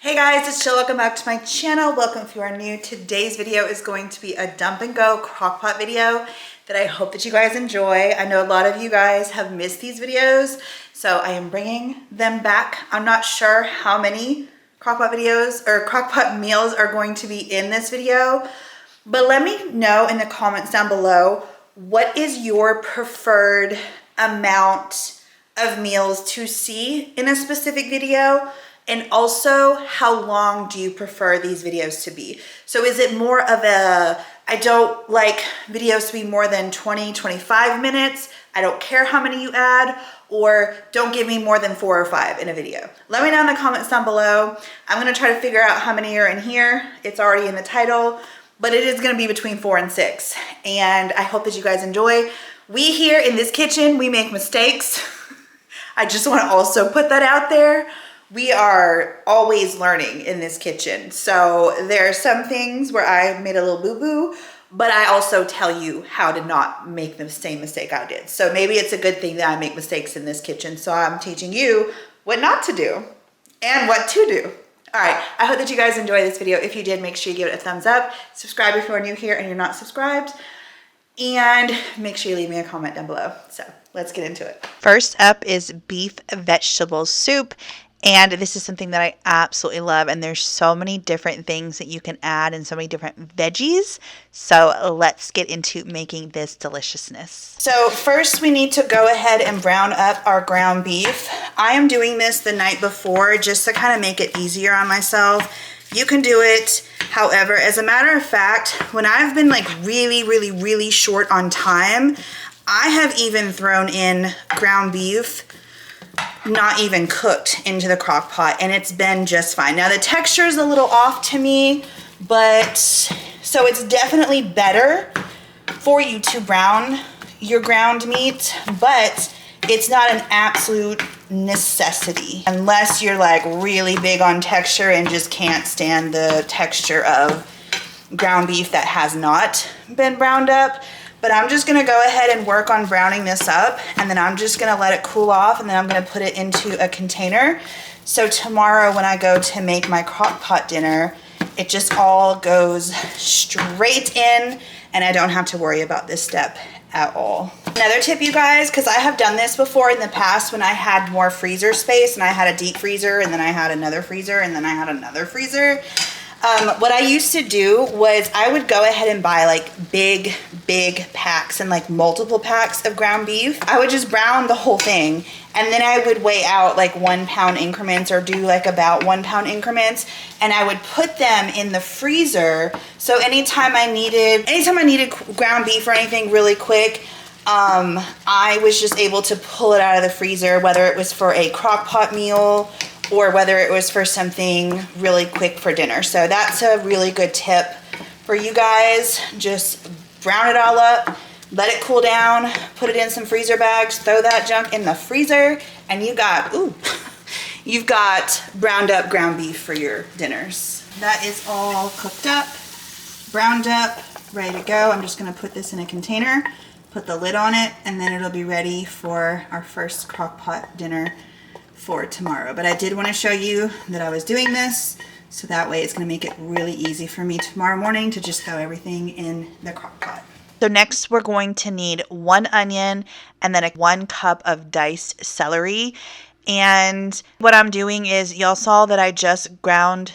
Hey guys, it's Jill. Welcome back to my channel. Welcome if you are new. Today's video is going to be a dump and go crock pot video that I hope that you guys enjoy. I know a lot of you guys have missed these videos, so I am bringing them back. I'm not sure how many crock pot videos or crock pot meals are going to be in this video, but let me know in the comments down below, what is your preferred amount of meals to see in a specific video? And also, how long do you prefer these videos to be? So is it more of a, I don't like videos to be more than 20, 25 minutes. I don't care how many you add, or don't give me more than 4 or 5 in a video. Let me know in the comments down below. I'm gonna try to figure out how many are in here. It's already in the title, but it is gonna be between 4 and 6. And I hope that you guys enjoy. We here in this kitchen, we make mistakes. I just wanna also put that out there. We are always learning in this kitchen. So there are some things where I made a little boo-boo, but I also tell you how to not make the same mistake I did. So maybe it's a good thing that I make mistakes in this kitchen. So I'm teaching you what not to do and what to do. All right, I hope that you guys enjoy this video. If you did, make sure you give it a thumbs up. Subscribe if you are new here and you're not subscribed. And make sure you leave me a comment down below. So let's get into it. First up is beef vegetable soup. And this is something that I absolutely love. And there's so many different things that you can add and so many different veggies. So let's get into making this deliciousness. So first we need to go ahead and brown up our ground beef. I am doing this the night before just to kind of make it easier on myself. You can do it however. As a matter of fact, when I've been like really short on time, I have even thrown in ground beef not even cooked into the crock pot, and it's been just fine. Now the texture is a little off to me, but so it's definitely better for you to brown your ground meat, but it's not an absolute necessity unless you're like really big on texture and just can't stand the texture of ground beef that has not been browned up. But I'm just gonna go ahead and work on browning this up, and then I'm just gonna let it cool off, and then I'm gonna put it into a container. So tomorrow when I go to make my crock pot dinner, it just all goes straight in, and I don't have to worry about this step at all. Another tip, you guys, because I have done this before in the past when I had more freezer space, and I had a deep freezer, and then I had another freezer, and then I had another freezer. What I used to do was I would go ahead and buy like big packs and like multiple packs of ground beef. I would just brown the whole thing, and then I would weigh out like 1 pound increments or do like about 1 pound increments, and I would put them in the freezer. So anytime I needed ground beef or anything really quick, I was just able to pull it out of the freezer, whether it was for a crock pot meal or whether it was for something really quick for dinner. So that's a really good tip for you guys. Just brown it all up, let it cool down, put it in some freezer bags, throw that junk in the freezer, and you got, you've got browned up ground beef for your dinners. That is all cooked up, browned up, ready to go. I'm just gonna put this in a container, put the lid on it, and then it'll be ready for our first crock pot dinner for tomorrow. But I did want to show you that I was doing this, so that way it's going to make it really easy for me tomorrow morning to just throw everything in the crock pot. So next we're going to need 1 onion and then 1 cup of diced celery. And what I'm doing is, y'all saw that I just browned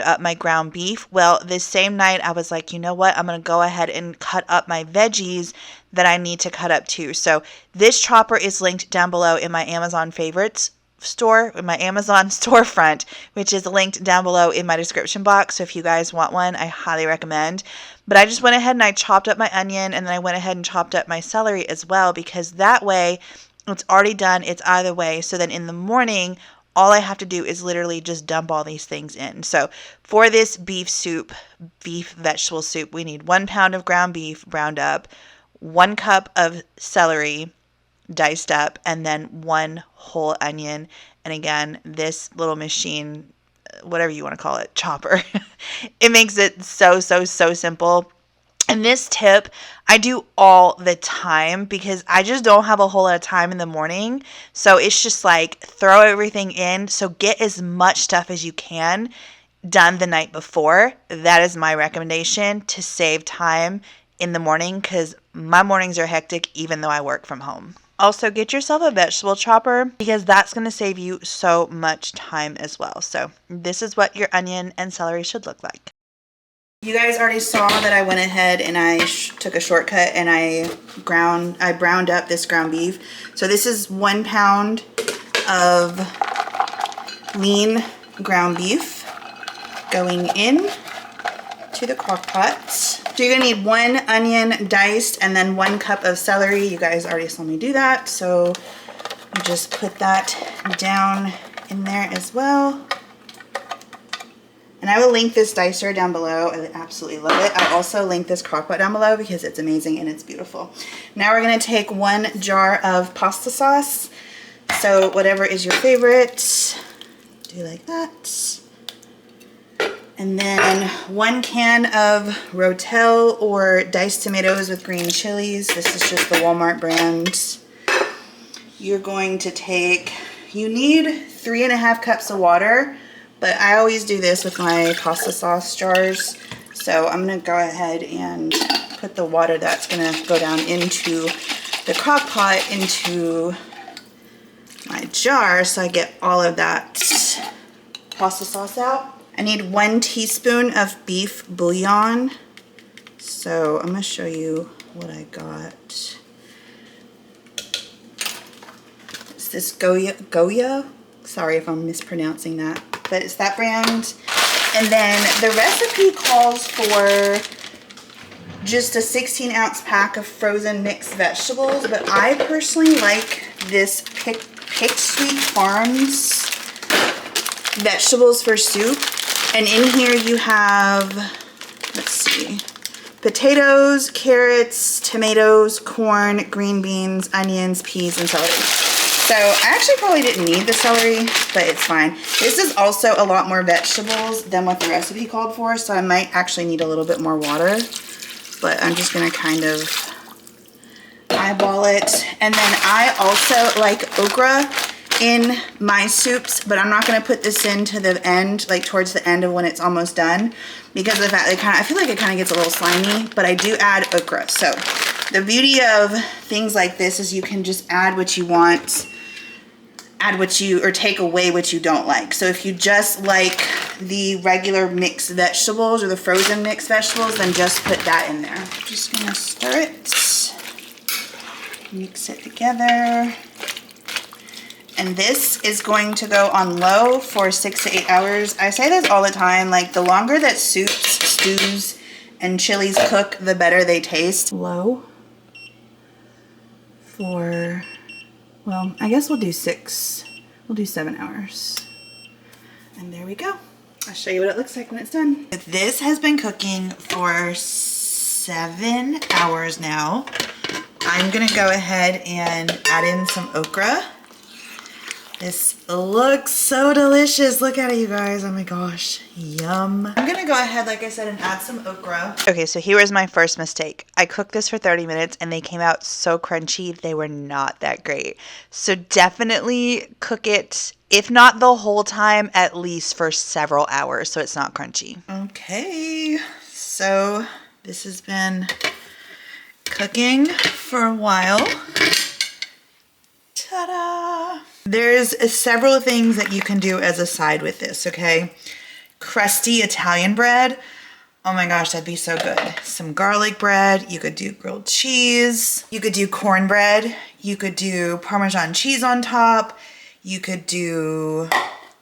up my ground beef. Well, this same night I was like, you know what? I'm going to go ahead and cut up my veggies that I need to cut up too. So this chopper is linked down below in my Amazon favorites store, in my Amazon storefront, which is linked down below in my description box. So if you guys want one, I highly recommend. But I just went ahead and I chopped up my onion, and then I went ahead and chopped up my celery as well, because that way it's already done. It's either way. So then in the morning, all I have to do is literally just dump all these things in. So for this beef vegetable soup, we need 1 pound of ground beef browned up, 1 cup of celery diced up, and then 1 whole onion. And again, this little machine, whatever you want to call it, chopper, it makes it so simple. And this tip I do all the time because I just don't have a whole lot of time in the morning. So it's just like throw everything in. So get as much stuff as you can done the night before. That is my recommendation to save time in the morning because my mornings are hectic even though I work from home. Also, get yourself a vegetable chopper because that's going to save you so much time as well. So this is what your onion and celery should look like. You guys already saw that I went ahead and I took a shortcut and I browned up this ground beef. So this is 1 pound of lean ground beef going in to the crock pot. So you're gonna need 1 onion diced and then 1 cup of celery. You guys already saw me do that. So you just put that down in there as well. And I will link this dicer down below. I absolutely love it. I'll also link this crockpot down below because it's amazing and it's beautiful. Now we're gonna take 1 jar of pasta sauce. So whatever is your favorite, do like that. And then 1 can of Rotel or diced tomatoes with green chilies. This is just the Walmart brand. You're going to take, you need 3.5 cups of water. But I always do this with my pasta sauce jars. So I'm gonna go ahead and put the water that's gonna go down into the crock pot into my jar so I get all of that pasta sauce out. I need 1 teaspoon of beef bouillon. So I'm gonna show you what I got. It's this Goya. Sorry if I'm mispronouncing that. But it's that brand. And then the recipe calls for just a 16-ounce pack of frozen mixed vegetables, but I personally like this Picked Sweet Farms vegetables for soup. And in here you have, let's see, potatoes, carrots, tomatoes, corn, green beans, onions, peas, and celery. So I actually probably didn't need the celery, but it's fine. This is also a lot more vegetables than what the recipe called for, so I might actually need a little bit more water. But I'm just gonna kind of eyeball it. And then I also like okra in my soups, but I'm not gonna put this into the end, like towards the end of when it's almost done, because of the fact that I feel like it kind of gets a little slimy, but I do add okra. So the beauty of things like this is you can just add what you want, or take away what you don't like. So if you just like the regular mixed vegetables or the frozen mixed vegetables, then just put that in there. I'm just gonna stir it, mix it together. And this is going to go on low for 6 to 8 hours. I say this all the time, like the longer that soups, stews, and chilies cook, the better they taste. Low for, well, I guess we'll do 7 hours. And there we go. I'll show you what it looks like when it's done. This has been cooking for 7 hours now. I'm gonna go ahead and add in some okra. This looks so delicious. Look at it, you guys. Oh my gosh, yum. I'm gonna go ahead, like I said, and add some okra. Okay, so here was my first mistake. I cooked this for 30 minutes and they came out so crunchy. They were not that great. So definitely cook it, if not the whole time, at least for several hours so it's not crunchy. Okay, so this has been cooking for a while. Ta-da! There's several things that you can do as a side with this, okay? Crusty Italian bread. Oh my gosh, that'd be so good. Some garlic bread. You could do grilled cheese. You could do cornbread. You could do Parmesan cheese on top. You could do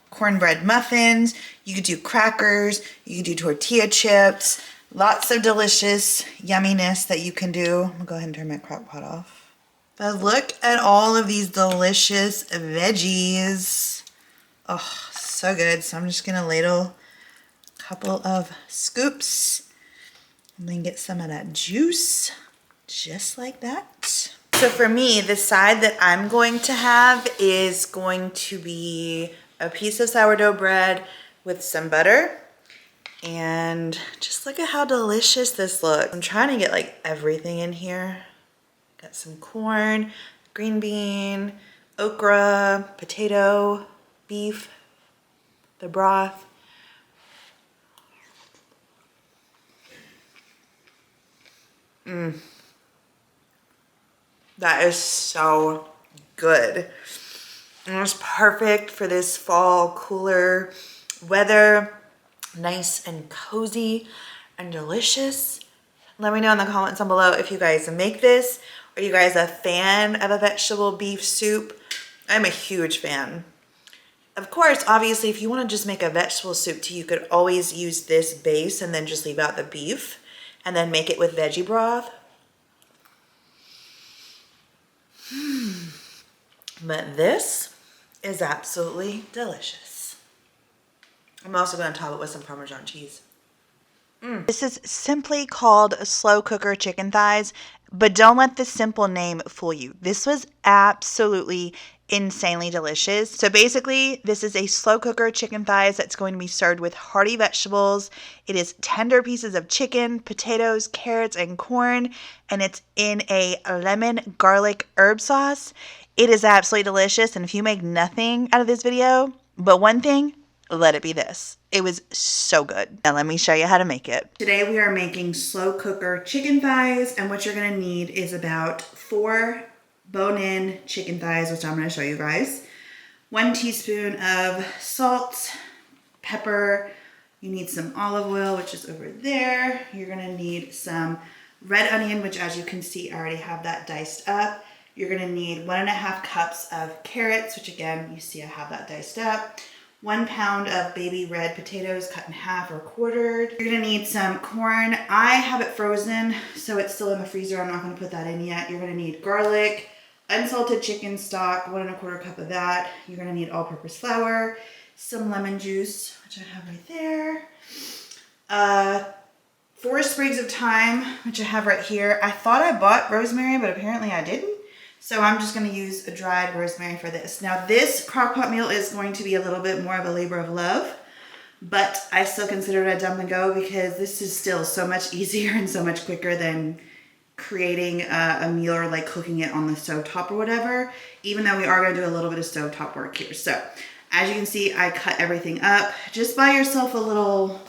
cornbread muffins. You could do crackers. You could do tortilla chips. Lots of delicious yumminess that you can do. I'm gonna go ahead and turn my crock pot off. But look at all of these delicious veggies. Oh, so good. So I'm just gonna ladle a couple of scoops and then get some of that juice, just like that. So for me, the side that I'm going to have is going to be a piece of sourdough bread with some butter And just look at how delicious this looks. I'm trying to get like everything in here. Got some corn, green bean, okra, potato, beef, the broth. That is so good. And it's perfect for this fall cooler weather. Nice and cozy and delicious. Let me know in the comments down below if you guys make this. Are you guys a fan of a vegetable beef soup? I'm a huge fan. Of course, obviously, if you want to just make a vegetable soup too, you could always use this base and then just leave out the beef and then make it with veggie broth. But this is absolutely delicious. I'm also going to top it with some Parmesan cheese. This is simply called slow cooker chicken thighs, but don't let the simple name fool you. This was absolutely insanely delicious. So basically, this is a slow cooker chicken thighs that's going to be served with hearty vegetables. It is tender pieces of chicken, potatoes, carrots, and corn, and it's in a lemon garlic herb sauce. It is absolutely delicious, and if you make nothing out of this video, but one thing, let it be this. It was so good. Now let me show you how to make it. Today we are making slow cooker chicken thighs, and what you're gonna need is about 4 bone-in chicken thighs, which I'm gonna show you guys. 1 teaspoon of salt, pepper. You need some olive oil, which is over there. You're gonna need some red onion, which as you can see, I already have that diced up. You're gonna need 1.5 cups of carrots, which again, you see I have that diced up. 1 pound of baby red potatoes cut in half or quartered. You're gonna need some corn. I have it frozen, so it's still in the freezer. I'm not gonna put that in yet. You're gonna need garlic, unsalted chicken stock, 1.25 cup of that. You're gonna need all-purpose flour, some lemon juice, which I have right there. 4 sprigs of thyme, which I have right here. I thought I bought rosemary, but apparently I didn't. So I'm just going to use a dried rosemary for this. Now this crock-pot meal is going to be a little bit more of a labor of love, but I still consider it a dump and go because this is still so much easier and so much quicker than creating a meal or like cooking it on the stovetop or whatever, even though we are going to do a little bit of stovetop work here. So as you can see, I cut everything up. Just buy yourself a little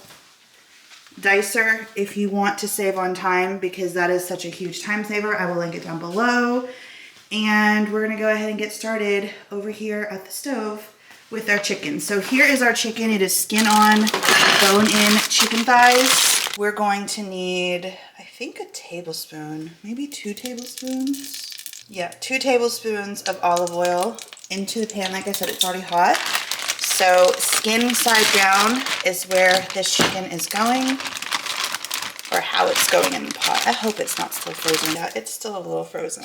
dicer if you want to save on time because that is such a huge time saver. I will link it down below. And we're gonna go ahead and get started over here at the stove with our chicken. So here is our chicken. It is skin on, bone in chicken thighs. We're going to need, I think, a tablespoon, maybe 2 tablespoons. Yeah, 2 tablespoons of olive oil into the pan. Like I said, it's already hot. So skin side down is where this chicken is going, or how it's going in the pot. I hope it's not still frozen yet. It's still a little frozen.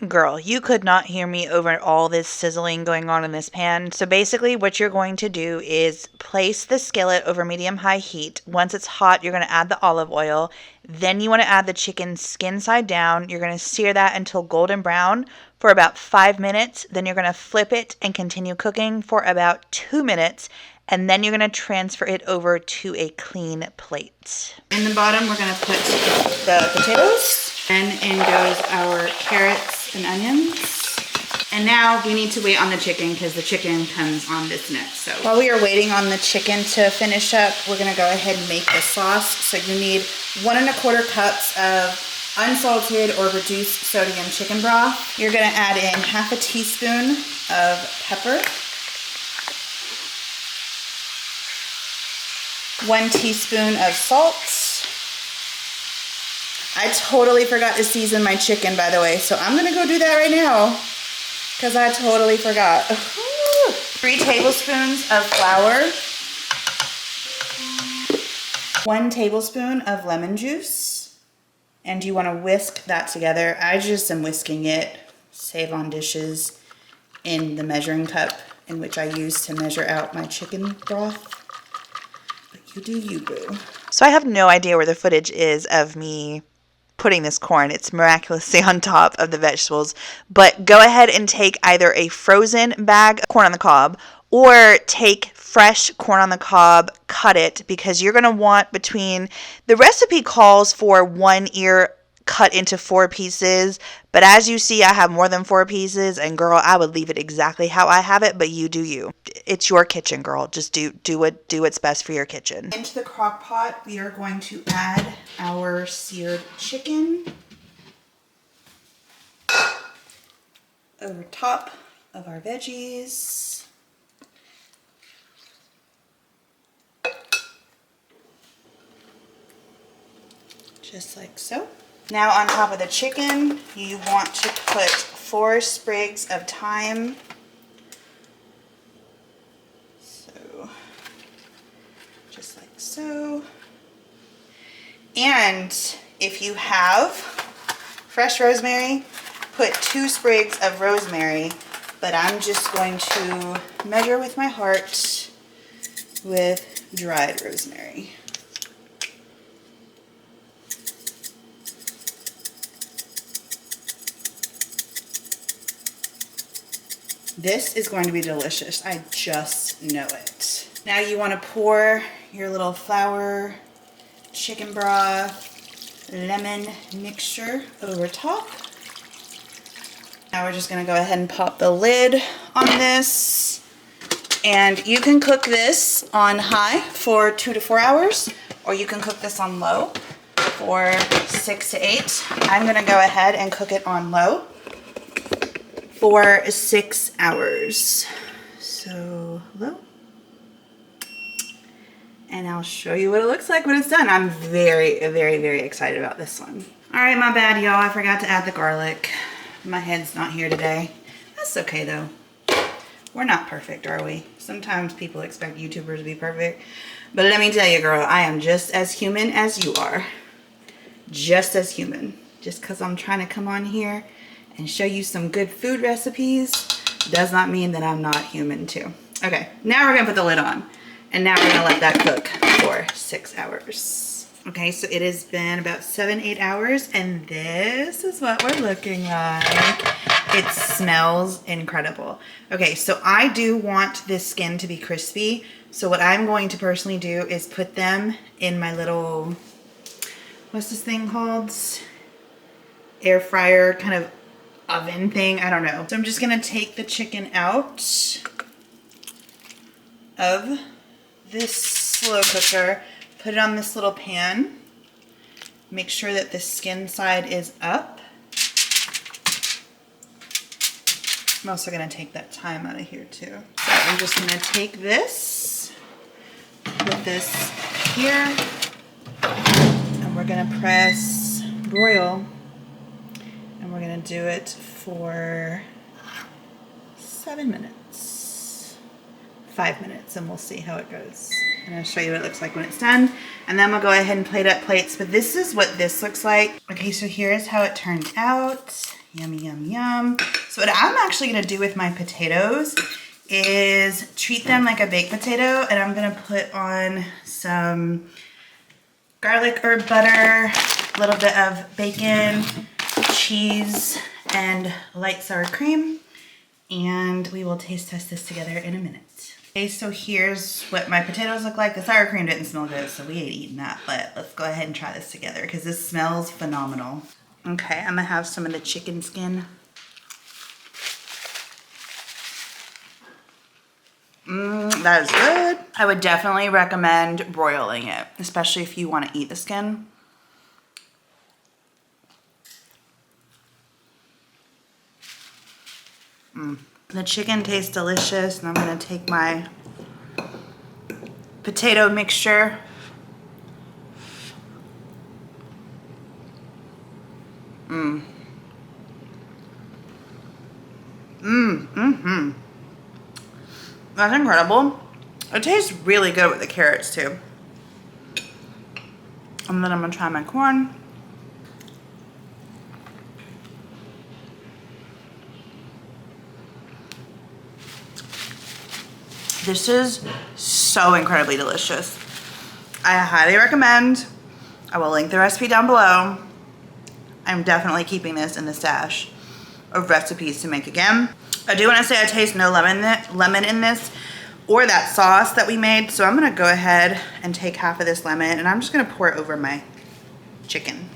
Girl, you could not hear me over all this sizzling going on in this pan. So basically what you're going to do is place the skillet over medium-high heat. Once it's hot, you're going to add the olive oil. Then you want to add the chicken skin side down. You're going to sear that until golden brown for about 5 minutes. Then you're going to flip it and continue cooking for about 2 minutes. And then you're going to transfer it over to a clean plate. In the bottom, we're going to put the potatoes. And in goes our carrots and onions. And now we need to wait on the chicken because the chicken comes on this next. So while we are waiting on the chicken to finish up, we're going to go ahead and make the sauce. So you need 1.25 cups of unsalted or reduced sodium chicken broth. You're going to add in half a teaspoon of pepper, 1 teaspoon of salt. I totally forgot to season my chicken, by the way, so I'm gonna go do that right now because I totally forgot. 3 tablespoons of flour, 1 tablespoon of lemon juice, and you want to whisk that together. I just am whisking it, save on dishes, in the measuring cup in which I use to measure out my chicken broth. But you do you, boo. So I have no idea where the footage is of me putting this corn. It's miraculously on top of the vegetables, but go ahead and take either a frozen bag of corn on the cob or take fresh corn on the cob, cut it, because you're going to want between, the recipe calls for 1 ear cut into 4 pieces, but as you see, I have more than 4 pieces, and girl, I would leave it exactly how I have it, but you do you. It's your kitchen, girl. Just do what's best for your kitchen. Into the crock pot, we are going to add our seared chicken over top of our veggies. Just like so. Now on top of the chicken, you want to put 4 sprigs of thyme. So, just like so. And if you have fresh rosemary, put 2 sprigs of rosemary, but I'm just going to measure with my heart with dried rosemary. This is going to be delicious. I just know it. Now you want to pour your little flour, chicken broth, lemon mixture over top. Now we're just going to go ahead and pop the lid on this. And you can cook this on high for 2 to 4 hours, or you can cook this on low for 6 to 8. I'm going to go ahead and cook it on low for 6 hours. So low. And I'll show you what it looks like when it's done. I'm very, very, very excited about this one. All right, my bad, y'all. I forgot to add the garlic. My head's not here today. That's okay, though. We're not perfect, are we? Sometimes people expect YouTubers to be perfect. But let me tell you, girl, I am just as human as you are. Just as human. Just because I'm trying to come on here and show you some good food recipes does not mean that I'm not human too. Okay, now we're gonna put the lid on, and now we're gonna let that cook for 6 hours. Okay, so it has been about 7-8 hours, and this is what we're looking like. It smells incredible. Okay, so I do want this skin to be crispy, so what I'm going to personally do is put them in my little, what's this thing called? Air fryer kind of oven thing, I don't know. So I'm just gonna take the chicken out of this slow cooker, put it on this little pan, make sure that the skin side is up. I'm also gonna take that thyme out of here too. So I'm just gonna take this, put this here, and we're gonna press broil. And we're gonna do it for 7 minutes, 5 minutes, and we'll see how it goes. And I'll show you what it looks like when it's done. And then we'll go ahead and plate up plates, but this is what this looks like. Okay, so here's how it turned out. Yummy, yum, yum. So what I'm actually gonna do with my potatoes is treat them like a baked potato, and I'm gonna put on some garlic herb butter, a little bit of bacon, cheese, and light sour cream, and we will taste test this together in a minute. Okay, so here's what my potatoes look like. The sour cream didn't smell good, so we ain't eating that, but let's go ahead and try this together because this smells phenomenal. Okay, I'm gonna have some of the chicken skin. That is good. I would definitely recommend broiling it, especially if you want to eat the skin. The chicken tastes delicious, and I'm gonna take my potato mixture. That's incredible. It tastes really good with the carrots too. And then I'm gonna try my corn. This is so incredibly delicious. I highly recommend. I will link the recipe down below. I'm definitely keeping this in the stash of recipes to make again. I do want to say I taste no lemon in this, or that sauce that we made. So I'm gonna go ahead and take half of this lemon and I'm just gonna pour it over my chicken,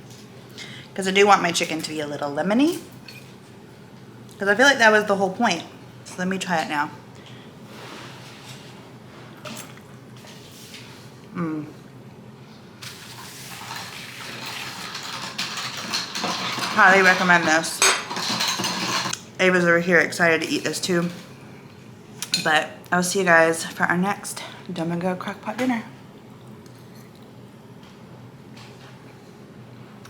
because I do want my chicken to be a little lemony, because I feel like that was the whole point. So let me try it now. Highly recommend this. Ava's over here excited to eat this too. But I'll see you guys for our next Dumb and Go Crockpot dinner.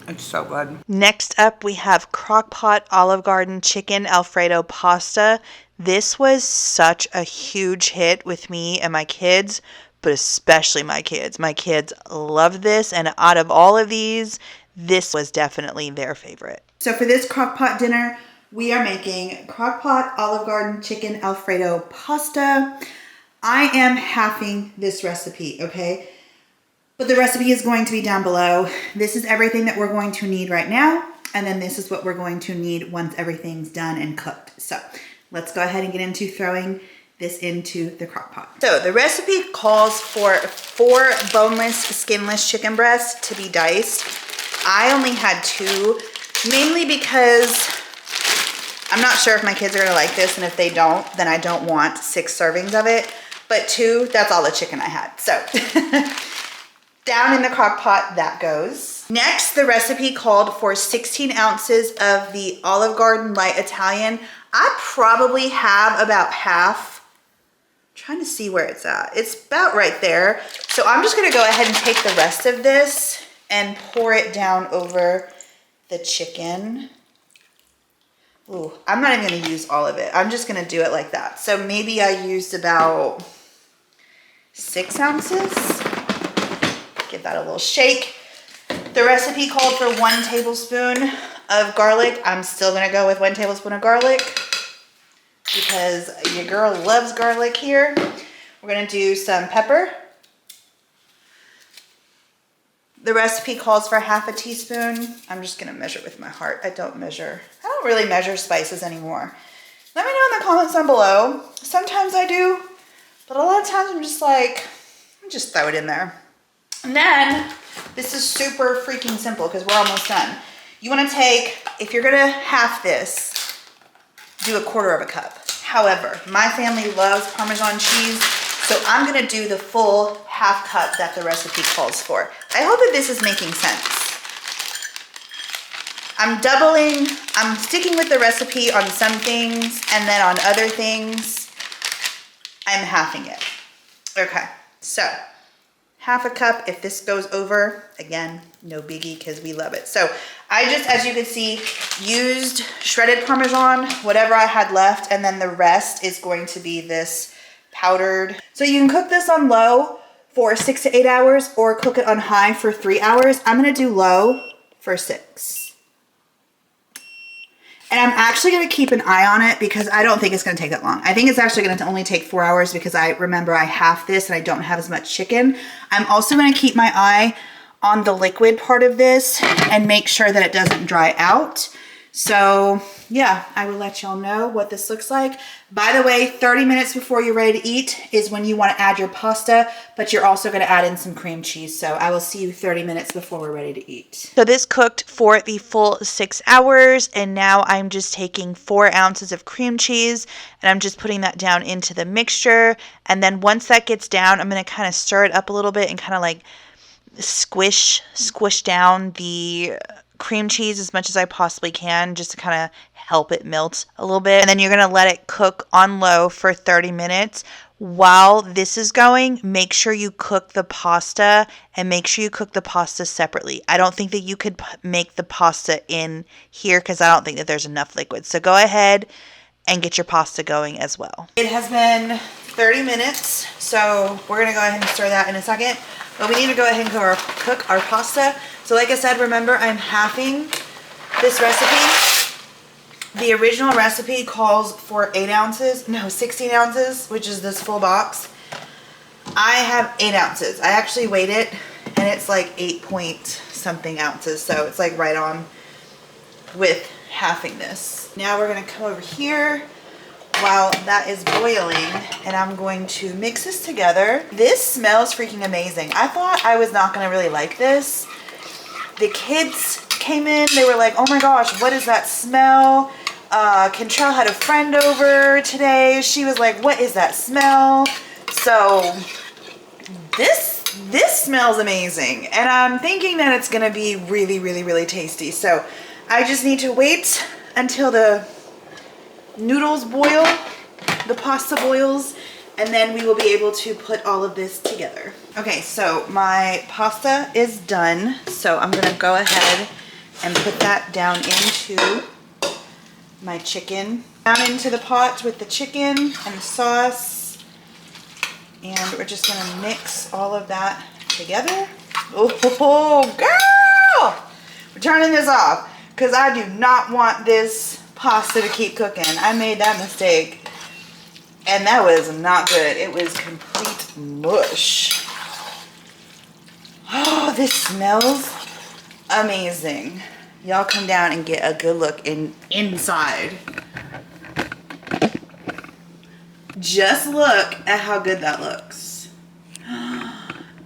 It's so good. Next up, we have Crockpot Olive Garden Chicken Alfredo Pasta. This was such a huge hit with me and my kids, but especially my kids. My kids loved this, and out of all of these, this was definitely their favorite. So for this Crockpot dinner, we are making Crockpot Olive Garden Chicken Alfredo Pasta. I am halving this recipe, okay? But the recipe is going to be down below. This is everything that we're going to need right now. And then this is what we're going to need once everything's done and cooked. So let's go ahead and get into throwing this into the crock pot. So the recipe calls for 4 boneless, skinless chicken breasts to be diced. I only had 2, mainly because I'm not sure if my kids are gonna like this, and if they don't, then I don't want 6 servings of it. But 2, that's all the chicken I had. So down in the crock pot that goes. Next, the recipe called for 16 ounces of the Olive Garden Light Italian. I probably have about half. I'm trying to see where it's at. It's about right there. So I'm just gonna go ahead and take the rest of this and pour it down over the chicken. Ooh, I'm not even gonna use all of it. I'm just gonna do it like that. So maybe I used about 6 ounces. Give that a little shake. The recipe called for 1 tablespoon of garlic. I'm still gonna go with 1 tablespoon of garlic because your girl loves garlic here. We're gonna do some pepper. The recipe calls for half a teaspoon. I'm just gonna measure with my heart. I don't really measure spices anymore. Let me know in the comments down below. Sometimes I do, but a lot of times I'm just like, just throw it in there. And then, this is super freaking simple because we're almost done. You wanna take, if you're gonna half this, do 1/4 cup. However, my family loves Parmesan cheese, so I'm gonna do the full half cup that the recipe calls for. I hope that this is making sense. I'm sticking with the recipe on some things, and then on other things, I'm halving it. Okay, so 1/2 cup. If this goes over, again, no biggie because we love it. So I just, as you can see, used shredded Parmesan, whatever I had left, and then the rest is going to be this powdered. So you can cook this on low for 6 to 8 hours or cook it on high for 3 hours. I'm gonna do low for 6. And I'm actually gonna keep an eye on it because I don't think it's gonna take that long. I think it's actually gonna only take 4 hours because I remember I half this and I don't have as much chicken. I'm also gonna keep my eye on the liquid part of this and make sure that it doesn't dry out. So yeah, I will let y'all know what this looks like. By the way, 30 minutes before you're ready to eat is when you want to add your pasta, but you're also going to add in some cream cheese. So I will see you 30 minutes before we're ready to eat. So this cooked for the full 6 hours, and now I'm just taking 4 ounces of cream cheese and I'm just putting that down into the mixture. And then once that gets down, I'm going to kind of stir it up a little bit and kind of like squish down the cream cheese as much as I possibly can, just to kind of help it melt a little bit. And then you're going to let it cook on low for 30 minutes. While this is going, make sure you cook the pasta, and make sure you cook the pasta separately. I don't think that you could make the pasta in here because I don't think that there's enough liquid. So go ahead and get your pasta going as well. It has been 30 minutes, so we're going to go ahead and stir that in a second. But we need to go ahead and cook our pasta. So like I said, remember, I'm halving this recipe. The original recipe calls for 16 ounces, which is this full box. I have 8 ounces. I actually weighed it, and it's like 8 point something ounces. So it's like right on with halving this. Now we're gonna come over here. while that is boiling, and I'm going to mix this together. This smells freaking amazing. I thought I was not gonna really like this. The kids came in, they were like, oh my gosh, what is that smell? Kentrell had a friend over today. She was like, what is that smell? So this smells amazing. And I'm thinking that it's gonna be really, really, really tasty. So I just need to wait until the noodles boil, the pasta boils, and then we will be able to put all of this together. Okay, so my pasta is done. So I'm gonna go ahead and put that down into my chicken. Down into the pot with the chicken and the sauce. And we're just gonna mix all of that together. Oh, girl! We're turning this off because I do not want this pasta to keep cooking. I made that mistake and that was not good. It was complete mush. Oh, this smells amazing. Y'all come down and get a good look inside. Just look at how good that looks.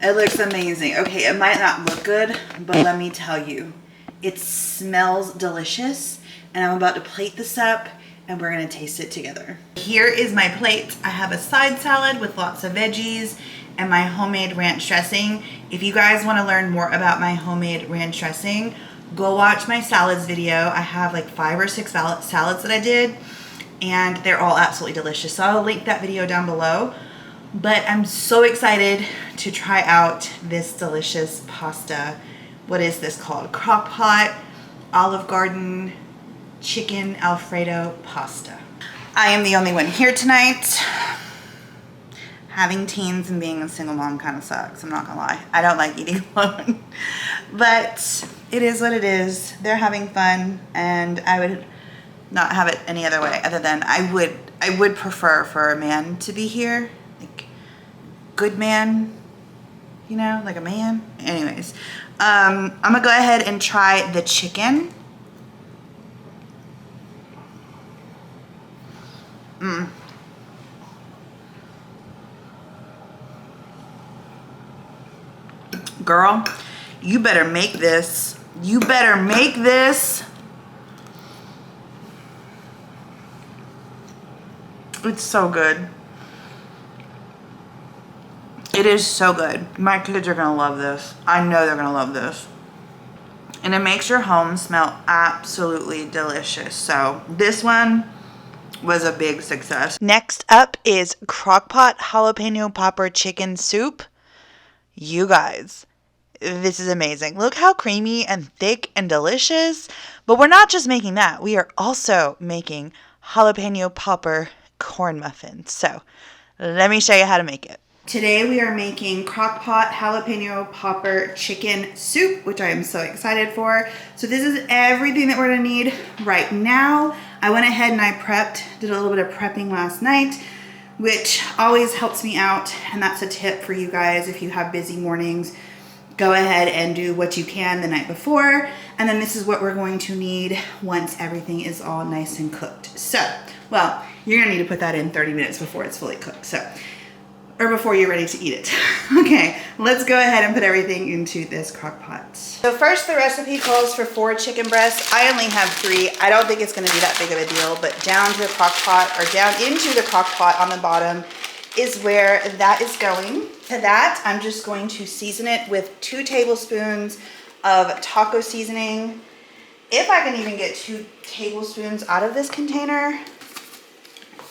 It looks amazing. Okay, it might not look good, but let me tell you, it smells delicious. And I'm about to plate this up and we're gonna taste it together. Here is my plate. I have a side salad with lots of veggies and my homemade ranch dressing. If you guys wanna learn more about my homemade ranch dressing, go watch my salads video. I have like 5 or 6 salads that I did and they're all absolutely delicious. So I'll link that video down below. But I'm so excited to try out this delicious pasta. What is this called? Crockpot, Olive Garden, chicken Alfredo pasta. I am the only one here tonight. Having teens and being a single mom kind of sucks, I'm not gonna lie. I don't like eating alone. But it is what it is. They're having fun and I would not have it any other way other than I would prefer for a man to be here. Like good man, you know, like a man. Anyways, I'm gonna go ahead and try the chicken. Girl, you better make this. You better make this. It's so good. It is so good. My kids are gonna love this. I know they're gonna love this. And it makes your home smell absolutely delicious. So this one was a big success. Next up is Crockpot jalapeno popper chicken soup. You guys, this is amazing. Look how creamy and thick and delicious. But we're not just making that. We are also making jalapeno popper corn muffins. So let me show you how to make it. Today we are making Crockpot jalapeno popper chicken soup, which I am so excited for. So this is everything that we're gonna need right now. I went ahead and I did a little bit of prepping last night, which always helps me out. And that's a tip for you guys if you have busy mornings. Go ahead and do what you can the night before. And then this is what we're going to need once everything is all nice and cooked. So, well, you're gonna need to put that in 30 minutes before it's fully cooked. Or before you're ready to eat it. Okay, let's go ahead and put everything into this crock pot. So first the recipe calls for 4 chicken breasts. I only have 3. I don't think it's gonna be that big of a deal, but down to the crock pot or down into the crock pot on the bottom is where that is going. To that, I'm just going to season it with 2 tablespoons of taco seasoning. If I can even get 2 tablespoons out of this container.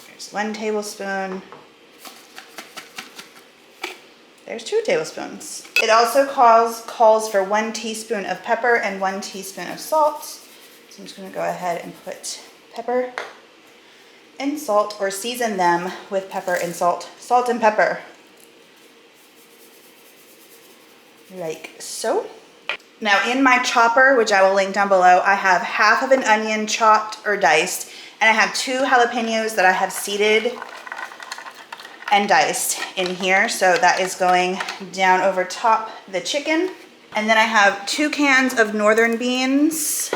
There's 1 tablespoon. There's 2 tablespoons. It also calls for 1 teaspoon of pepper and 1 teaspoon of salt. So I'm just gonna go ahead and put pepper and salt, or season them with pepper and salt. Salt and pepper. Like so. Now in my chopper, which I will link down below, I have half of an onion chopped or diced, and I have 2 jalapenos that I have seeded and diced in here. So that is going down over top the chicken. And then I have 2 cans of northern beans.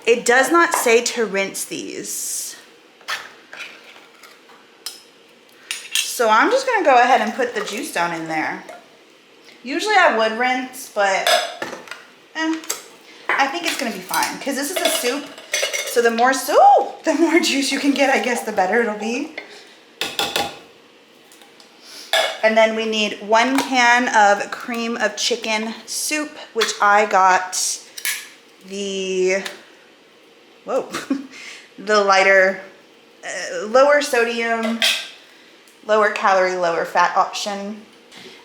It does not say to rinse these. So I'm just gonna go ahead and put the juice down in there. Usually I would rinse, but I think it's gonna be fine because this is a soup. So the more juice you can get, I guess, the better it'll be. And then we need 1 can of cream of chicken soup, which I got the, the lighter, lower sodium, lower calorie, lower fat option.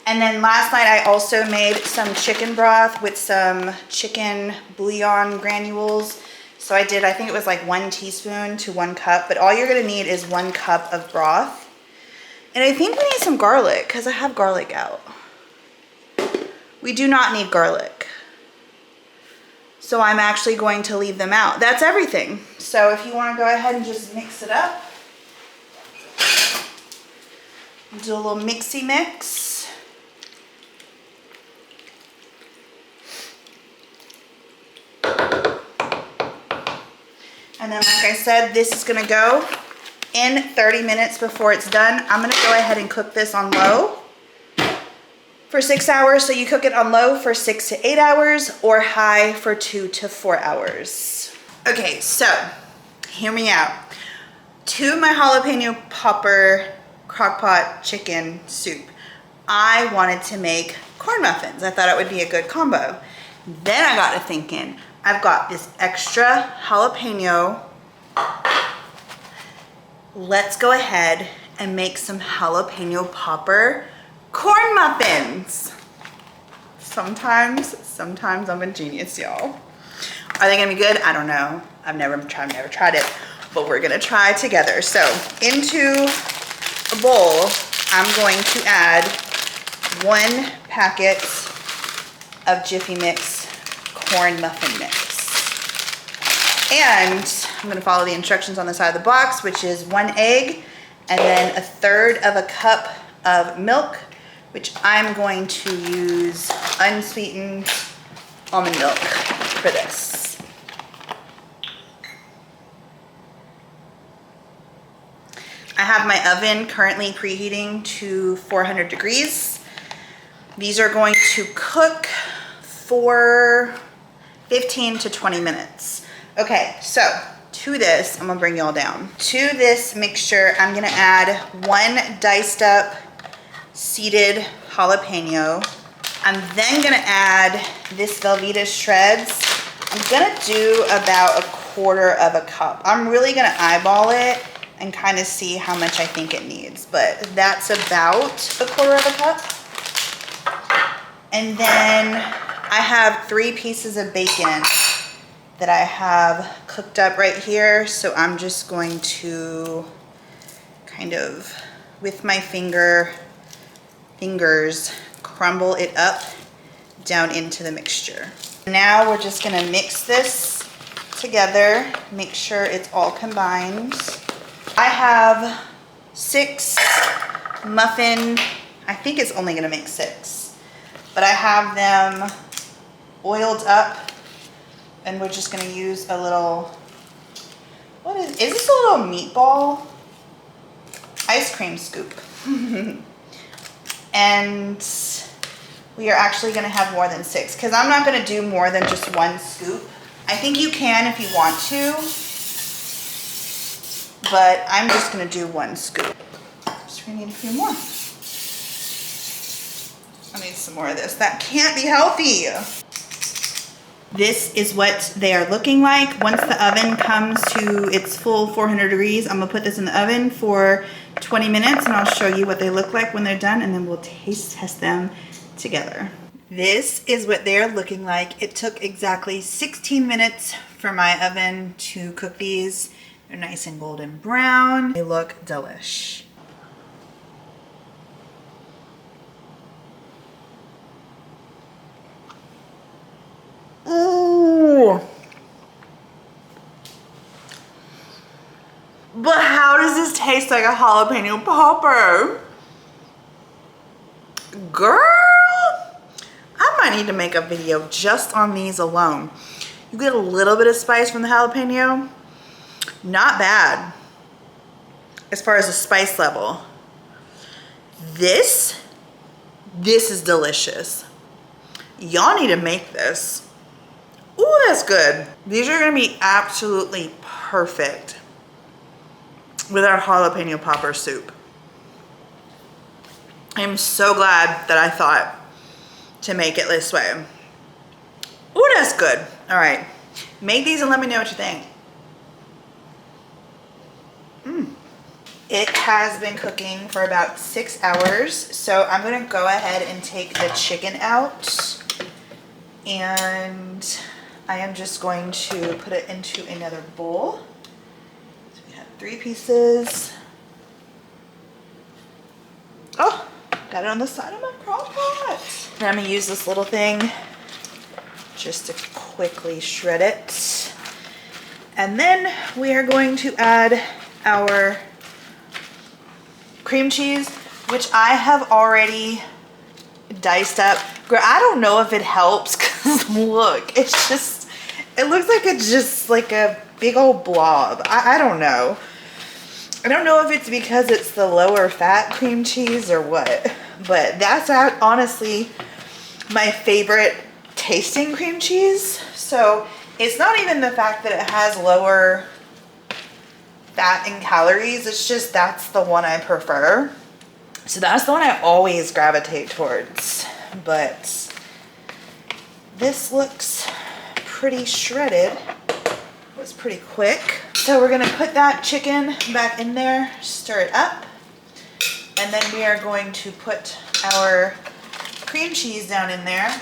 And then last night I also made some chicken broth with some chicken bouillon granules. So I think it was like 1 teaspoon to 1 cup, but all you're gonna need is 1 cup of broth. And I think we need some garlic because I have garlic out. We do not need garlic. So I'm actually going to leave them out. That's everything. So if you want to go ahead and just mix it up. Do a little mixy mix. And then like I said, this is gonna go in 30 minutes before it's done. I'm gonna go ahead and cook this on low for 6 hours. So you cook it on low for 6 to 8 hours or high for 2 to 4 hours. Okay, so hear me out. To my jalapeno popper crockpot chicken soup, I wanted to make corn muffins. I thought it would be a good combo. Then I got to thinking, I've got this extra jalapeno. Let's go ahead and make some jalapeno popper corn muffins. Sometimes I'm a genius, y'all. Are they gonna be good? I don't know. I've never tried it, but we're gonna try together. So into a bowl, I'm going to add 1 packet of Jiffy Mix corn muffin mix. And I'm gonna follow the instructions on the side of the box, which is 1 egg and then 1/3 of a cup of milk, which I'm going to use unsweetened almond milk for this. I have my oven currently preheating to 400 degrees. These are going to cook for 15 to 20 minutes. Okay, so to this, I'm gonna bring y'all down. To this mixture, I'm gonna add 1 diced up seeded jalapeno. I'm then gonna add this Velveeta shreds. I'm gonna do about 1/4 of a cup. I'm really gonna eyeball it and kind of see how much I think it needs, but that's about 1/4 of a cup. And then I have 3 pieces of bacon that I have cooked up right here. So I'm just going to kind of, with my fingers, crumble it up down into the mixture. Now we're just gonna mix this together, make sure it's all combined. I have 6 muffin, I think it's only gonna make 6, but I have them oiled up, and we're just gonna use a little, is this a little meatball? Ice cream scoop. And we are actually gonna have more than 6, because I'm not gonna do more than just 1 scoop. I think you can if you want to, but I'm just gonna do 1 scoop. So we need a few more. I need some more of this. That can't be healthy. This is what they are looking like. Once the oven comes to its full 400 degrees, I'm gonna put this in the oven for 20 minutes and I'll show you what they look like when they're done, and then we'll taste test them together. This is what they're looking like. It took exactly 16 minutes for my oven to cook these. They're nice and golden brown. They look delish. Ooh. But how does this taste like a jalapeno popper? Girl, I might need to make a video just on these alone. You get a little bit of spice from the jalapeno. Not bad as far as the spice level. This is delicious. Y'all need to make this. Ooh, that's good. These are gonna be absolutely perfect with our jalapeno popper soup. I'm so glad that I thought to make it this way. Ooh, that's good. All right, make these and let me know what you think. It has been cooking for about 6 hours, so I'm gonna go ahead and take the chicken out, and I am just going to put it into another bowl. So we have 3 pieces. Oh, got it on the side of my Crockpot. And I'm gonna use this little thing just to quickly shred it. And then we are going to add our cream cheese, which I have already diced up. I don't know if it helps because look, it looks like it's just like a big old blob. I don't know. I don't know if it's because it's the lower fat cream cheese or what, but that's honestly my favorite tasting cream cheese. So it's not even the fact that it has lower fat and calories, it's just that's the one I prefer. So that's the one I always gravitate towards. But this looks pretty shredded. It was pretty quick. So we're gonna put that chicken back in there, stir it up, and then we are going to put our cream cheese down in there.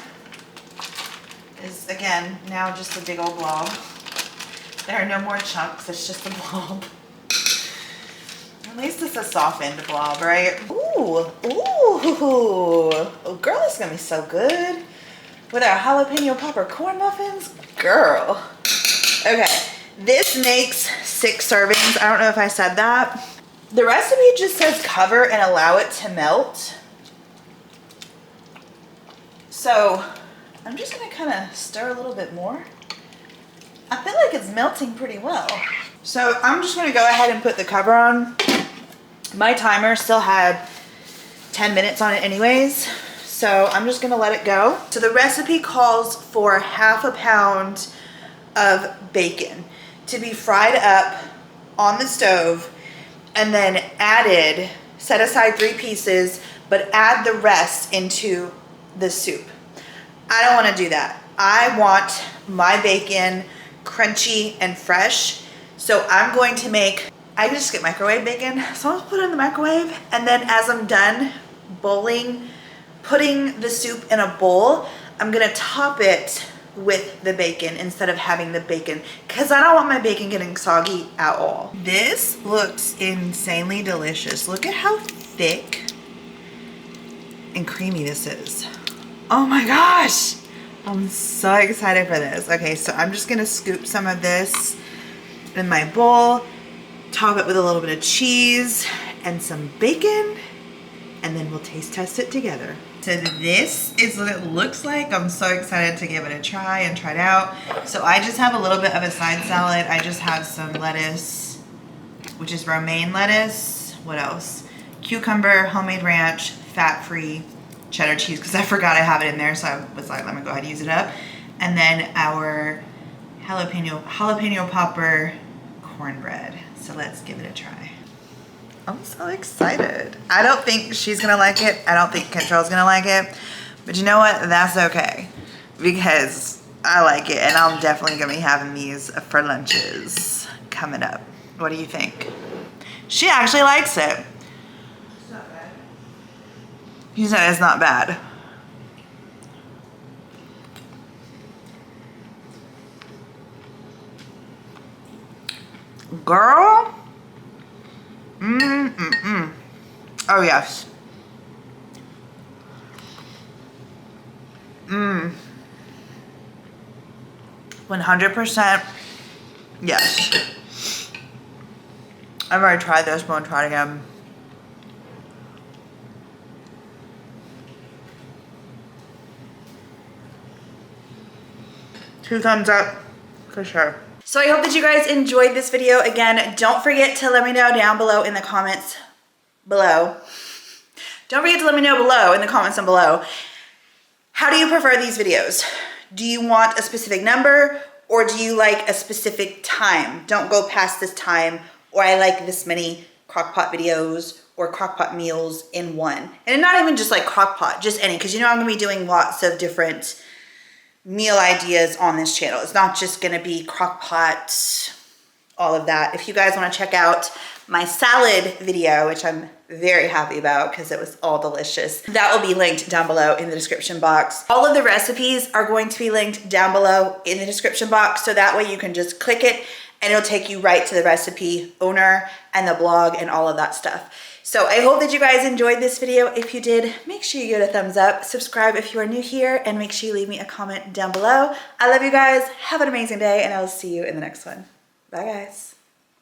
Is again now just a big old blob. There are no more chunks, it's just a blob. At least it's a softened blob, right? Ooh, ooh. Oh, girl, it's gonna be so good. With our jalapeno popper corn muffins, girl. Okay, this makes 6 servings. I don't know if I said that. The recipe just says cover and allow it to melt. So I'm just gonna kind of stir a little bit more. I feel like it's melting pretty well. So I'm just gonna go ahead and put the cover on. My timer still had 10 minutes on it anyways, so I'm just gonna let it go. So the recipe calls for 1/2 pound of bacon to be fried up on the stove and then added, set aside 3 pieces, but add the rest into the soup. I don't wanna do that. I want my bacon crunchy and fresh. So I'm going to make, I just get microwave bacon. So I'll put it in the microwave. And then as I'm done putting the soup in a bowl, I'm gonna top it with the bacon instead of having the bacon, because I don't want my bacon getting soggy at all. This looks insanely delicious. Look at how thick and creamy this is. Oh my gosh. I'm so excited for this. Okay, so I'm just gonna scoop some of this in my bowl, top it with a little bit of cheese and some bacon, and then we'll taste test it together. So this is what it looks like. I'm so excited to give it a try and try it out. So I just have a little bit of a side salad. I just have some lettuce, which is romaine lettuce. What else? Cucumber, homemade ranch, fat-free, cheddar cheese, because I forgot I have it in there, so I was like, let me go ahead and use it up. And then our jalapeno popper cornbread. So let's give it a try. I'm so excited. I don't think she's gonna like it. I don't think Kentrell's gonna like it. But you know what? That's okay, because I like it, and I'm definitely gonna be having these for lunches coming up. What do you think? She actually likes it. You said it's not bad. Girl. Oh yes. 100% yes. I've already tried this, but I'll try it again. Two thumbs up for sure. So I hope that you guys enjoyed this video. Again, don't forget to let me know down below in the comments below. Don't forget to let me know below in the comments down below. How do you prefer these videos? Do you want a specific number or do you like a specific time? Don't go past this time, or I like this many Crockpot videos or Crockpot meals in one. And not even just like Crockpot, just any, because you know I'm gonna be doing lots of different meal ideas on this channel. It's not just gonna be Crockpot, all of that. If you guys wanna check out my salad video, which I'm very happy about because it was all delicious, that will be linked down below in the description box. All of the recipes are going to be linked down below in the description box, so that way you can just click it and it'll take you right to the recipe owner and the blog and all of that stuff. So I hope that you guys enjoyed this video. If you did, make sure you give it a thumbs up, subscribe if you are new here, and make sure you leave me a comment down below. I love you guys. Have an amazing day, and I will see you in the next one. Bye, guys.